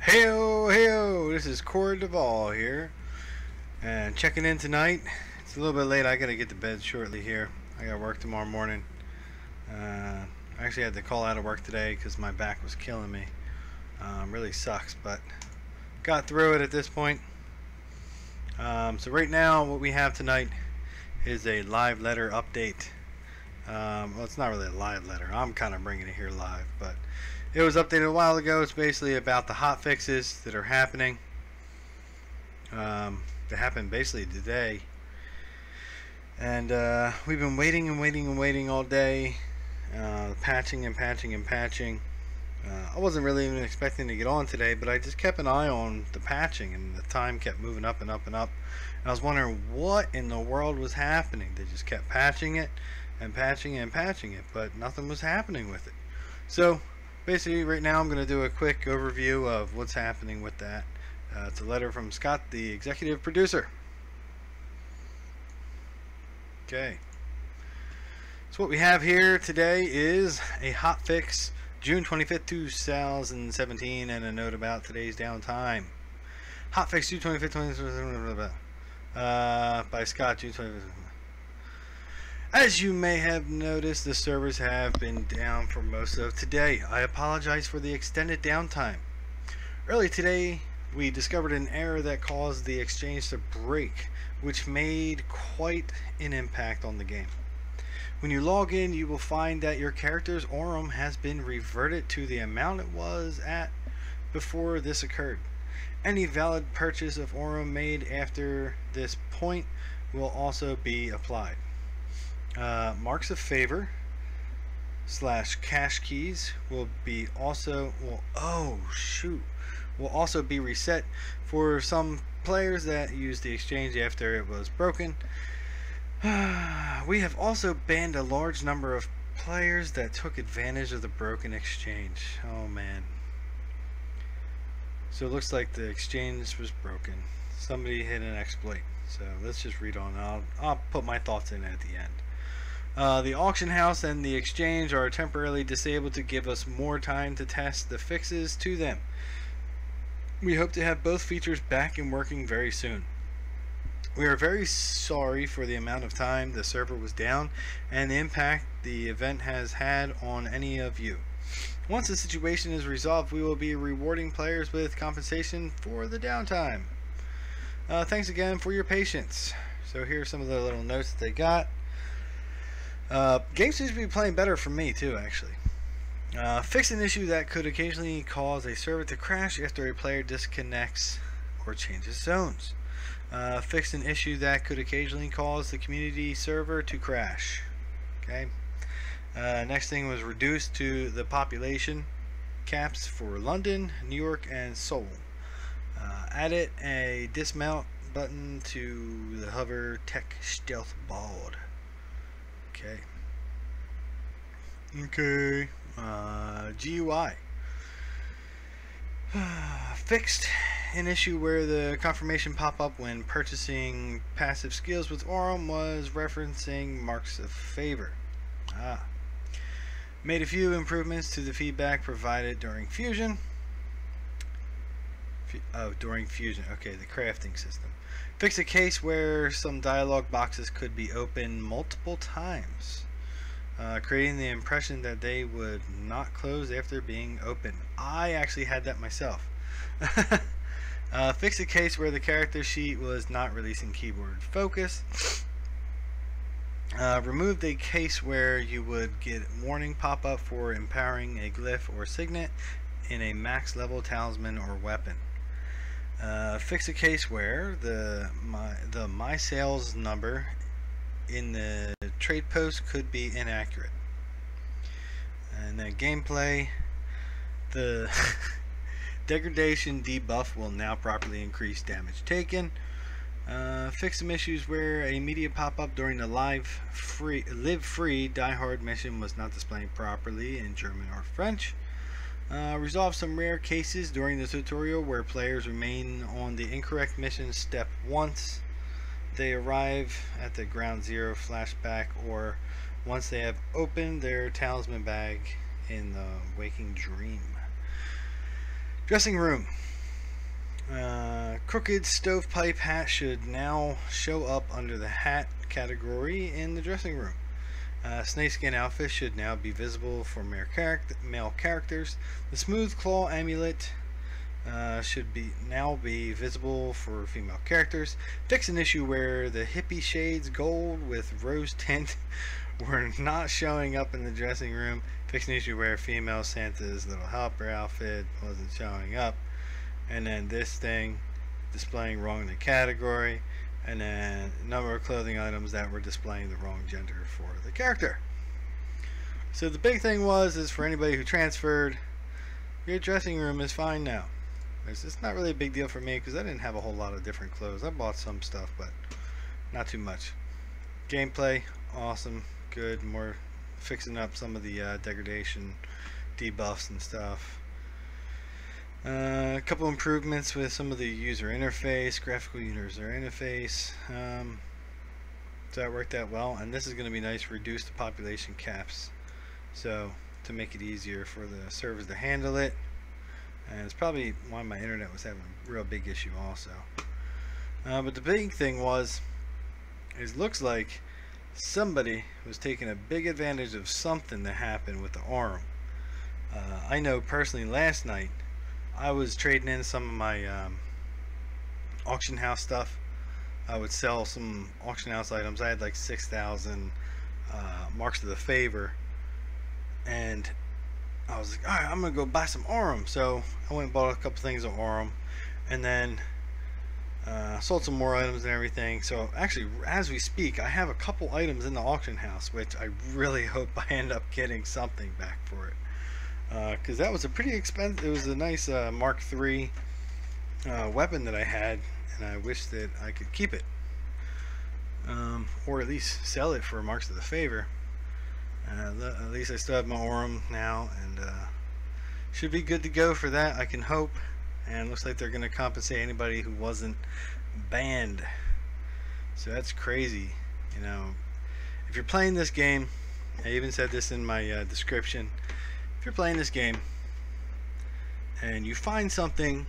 Heyo, heyo, this is Cord Duvall here, and checking in tonight. It's a little bit late. I gotta get to bed shortly here. I got work tomorrow morning. I actually had to call out of work today because my back was killing me. Really sucks, but got through it at this point. So right now, what we have tonight is a live letter update. Well, it's not really a live letter. I'm kind of bringing it here live, but it was updated a while ago. It's basically about the hot fixes that are happening. That happened basically today. And we've been waiting and waiting and waiting all day. Patching and patching and patching. I wasn't really even expecting to get on today, but I just kept an eye on the patching, and the time kept moving up and up and up. And I was wondering what in the world was happening. They just kept patching it and patching and patching it, but nothing was happening with it. So basically right now I'm going to do a quick overview of what's happening with that. It's a letter from Scott, the executive producer. Okay, so what we have here today is a hotfix, June 25th, 2017, and a note about today's downtime. Hotfix June 25th, 2017, by Scott, June 25th. As you may have noticed, the servers have been down for most of today. I apologize for the extended downtime. Early today, we discovered an error that caused the exchange to break, which made quite an impact on the game. When you log in, you will find that your character's Aurum has been reverted to the amount it was at before this occurred. Any valid purchase of Aurum made after this point will also be applied. Marks of favor / cash keys will also be reset for some players that used the exchange after it was broken. We have also banned a large number of players that took advantage of the broken exchange. Oh man. So it looks like the exchange was broken. Somebody hit an exploit. So let's just read on. I'll put my thoughts in at the end. The auction house and the exchange are temporarily disabled to give us more time to test the fixes to them. We hope to have both features back and working very soon. We are very sorry for the amount of time the server was down and the impact the event has had on any of you. Once the situation is resolved, we will be rewarding players with compensation for the downtime. Thanks again for your patience. So here are some of the little notes that they got. Game seems to be playing better for me too, actually. Fix an issue that could occasionally cause a server to crash after a player disconnects or changes zones. Fix an issue that could occasionally cause the community server to crash. Okay. Next thing was reduced to the population caps for London, New York, and Seoul. Added a dismount button to the hover tech stealth board. Okay. GUI. Fixed an issue where the confirmation pop-up when purchasing passive skills with Aurum was referencing marks of favor. Made a few improvements to the feedback provided during fusion. During fusion. Okay, the crafting system. Fix a case where some dialog boxes could be opened multiple times, creating the impression that they would not close after being opened. I actually had that myself. Fix a case where the character sheet was not releasing keyboard focus. Removed a case where you would get warning pop-up for empowering a glyph or signet in a max level talisman or weapon. Fix a case where the my sales number in the trade post could be inaccurate. And then gameplay, the degradation debuff will now properly increase damage taken. Fix some issues where a media pop-up during the live free Die Hard mission was not displaying properly in German or French. Resolve some rare cases during the tutorial where players remain on the incorrect mission step once they arrive at the ground zero flashback, or once they have opened their talisman bag in the waking dream. Dressing room. Crooked stovepipe hat should now show up under the hat category in the dressing room. Snakeskin outfit should now be visible for male characters. The smooth claw amulet should now be visible for female characters. Fix an issue where the hippie shades gold with rose tint were not showing up in the dressing room. Fix an issue where female Santa's little helper outfit wasn't showing up. And then this thing displaying wrong in the category, and then number of clothing items that were displaying the wrong gender for the character. So the big thing is for anybody who transferred, your dressing room is fine now. It's not really a big deal for me because I didn't have a whole lot of different clothes. I bought some stuff, but not too much. Gameplay, awesome, good. More fixing up some of the degradation debuffs and stuff. A couple improvements with some of the user interface, graphical user interface. So that worked out well, and this is going to be nice. Reduce the population caps, so to make it easier for the servers to handle it. And it's probably why my internet was having a real big issue also. But the big thing looks like somebody was taking a big advantage of something that happened with the Aurum. I know personally last night I was trading in some of my auction house stuff. I would sell some auction house items. I had like 6,000 marks of the favor, and I was like, alright, I'm gonna go buy some Aurum. So I went and bought a couple things of Aurum, and then sold some more items and everything. So actually, as we speak, I have a couple items in the auction house, which I really hope I end up getting something back for it. Because that was a pretty expensive, it was a nice Mark III weapon that I had, and I wish that I could keep it, or at least sell it for marks of the favor. At least I still have my Aurum now, and should be good to go for that, I can hope. And looks like they're going to compensate anybody who wasn't banned, so that's crazy. You know, if you're playing this game, I even said this in my description, if you're playing this game and you find something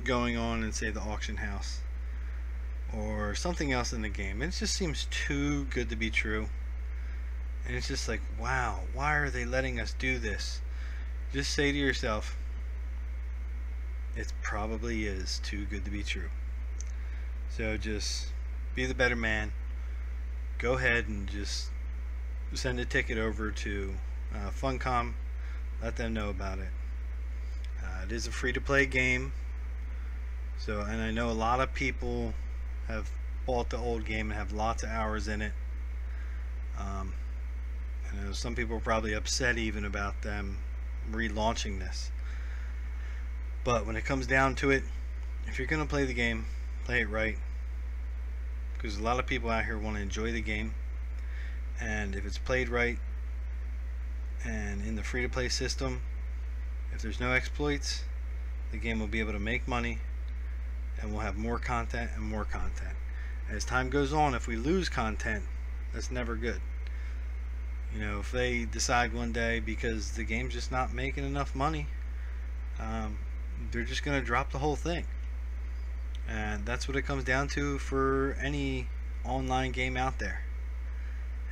going on in, say, the auction house or something else in the game, and it just seems too good to be true, and it's just like, wow, why are they letting us do this? Just say to yourself, it probably is too good to be true. So just be the better man. Go ahead and just send a ticket over to Funcom. Let them know about it. It is a free-to-play game, so, and I know a lot of people have bought the old game and have lots of hours in it. I know some people are probably upset even about them relaunching this, but when it comes down to it, if you're gonna play the game, play it right, because a lot of people out here want to enjoy the game, and if it's played right and in the free-to-play system, if there's no exploits, the game will be able to make money, and we'll have more content and more content. As time goes on, if we lose content, that's never good. You know, if they decide one day because the game's just not making enough money, they're just going to drop the whole thing. And that's what it comes down to for any online game out there.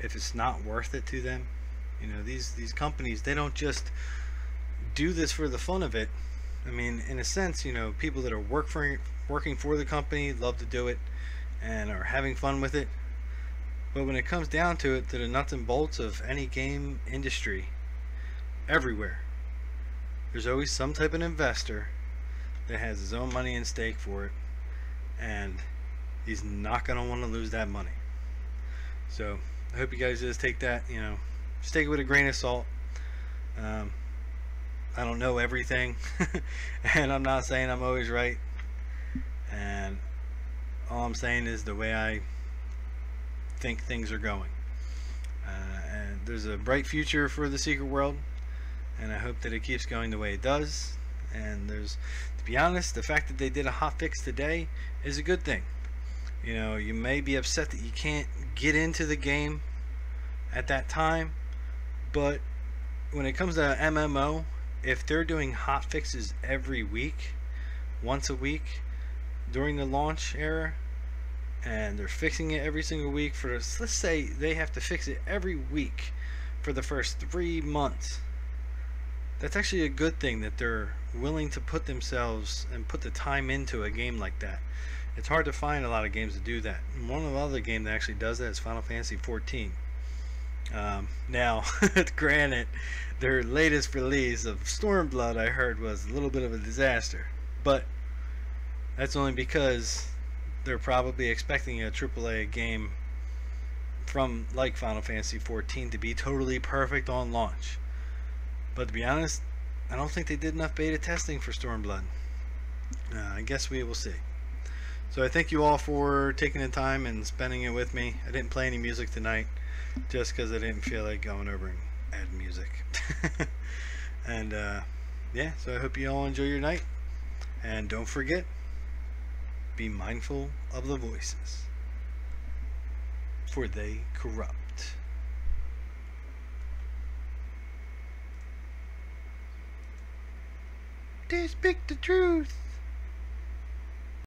If it's not worth it to them, you know, these companies, they don't just do this for the fun of it. I mean, in a sense, you know, people that are working for the company love to do it and are having fun with it. But when it comes down to it, to the nuts and bolts of any game industry, everywhere, there's always some type of investor that has his own money in stake for it, and he's not going to want to lose that money. So I hope you guys just take that, you know, just take it with a grain of salt. I don't know everything and I'm not saying I'm always right, and all I'm saying is the way I think things are going, and there's a bright future for the secret world, and I hope that it keeps going the way it does. And there's, to be honest, the fact that they did a hotfix today is a good thing. You know, you may be upset that you can't get into the game at that time, but when it comes to MMO, if they're doing hotfixes every week, once a week, during the launch era, and they're fixing it every single week for us. Let's say they have to fix it every week for the first 3 months. That's actually a good thing that they're willing to put themselves and put the time into a game like that. It's hard to find a lot of games that do that. And one of the other games that actually does that is Final Fantasy 14. Now, granted, their latest release of Stormblood, I heard, was a little bit of a disaster, but that's only because they're probably expecting a AAA game from like Final Fantasy 14 to be totally perfect on launch. But to be honest, I don't think they did enough beta testing for Stormblood. I guess we will see. So I thank you all for taking the time and spending it with me. I didn't play any music tonight just because I didn't feel like going over and adding music. And yeah, so I hope you all enjoy your night. And don't forget, be mindful of the voices, for they corrupt. They speak the truth.